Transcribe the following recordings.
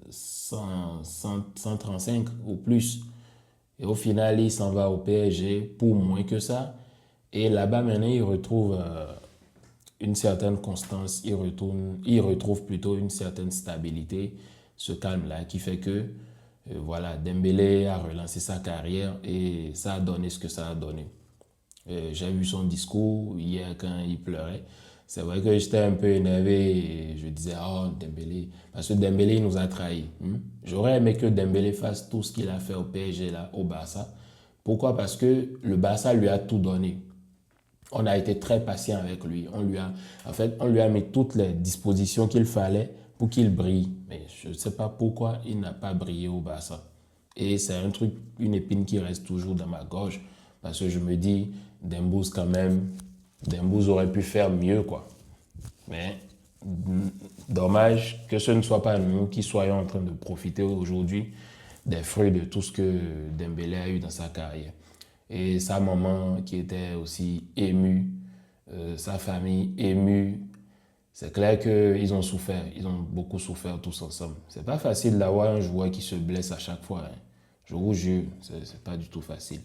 135 ou plus. Et au final, il s'en va au PSG pour moins que ça. Et là-bas, maintenant, il retrouve une certaine constance, il retrouve plutôt une certaine stabilité, ce calme-là, qui fait que voilà, Dembélé a relancé sa carrière et ça a donné ce que ça a donné. J'ai vu son discours hier quand il pleurait. C'est vrai que j'étais un peu énervé et je disais, oh Dembélé, parce que Dembélé nous a trahis. J'aurais aimé que Dembélé fasse tout ce qu'il a fait au PSG, là, au Barça. Pourquoi? Parce que le Barça lui a tout donné. On a été très patient avec lui. On lui a mis toutes les dispositions qu'il fallait pour qu'il brille. Mais je ne sais pas pourquoi il n'a pas brillé au Barça. Et c'est un truc, une épine qui reste toujours dans ma gorge. Parce que je me dis, Dembouz quand même, Dembouz aurait pu faire mieux, quoi. Mais dommage que ce ne soit pas nous qui soyons en train de profiter aujourd'hui des fruits de tout ce que Dembélé a eu dans sa carrière. Et sa maman qui était aussi émue, sa famille émue. C'est clair qu'ils ont souffert, ils ont beaucoup souffert tous ensemble. C'est pas facile d'avoir un joueur qui se blesse à chaque fois, hein. Je vous jure, c'est pas du tout facile.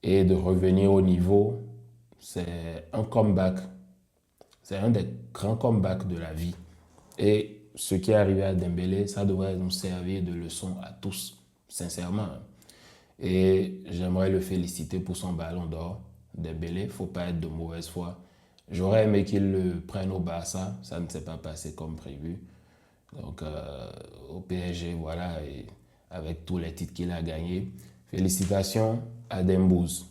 Et de revenir au niveau, c'est un comeback. C'est un des grands comebacks de la vie. Et ce qui est arrivé à Dembélé, ça devrait nous servir de leçon à tous, sincèrement. Et j'aimerais le féliciter pour son ballon d'or. Dembélé, il ne faut pas être de mauvaise foi. J'aurais aimé qu'il le prenne au Barça, ça ne s'est pas passé comme prévu. Donc au PSG, voilà, et avec tous les titres qu'il a gagnés. Félicitations à Dembouz.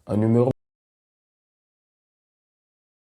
En numéro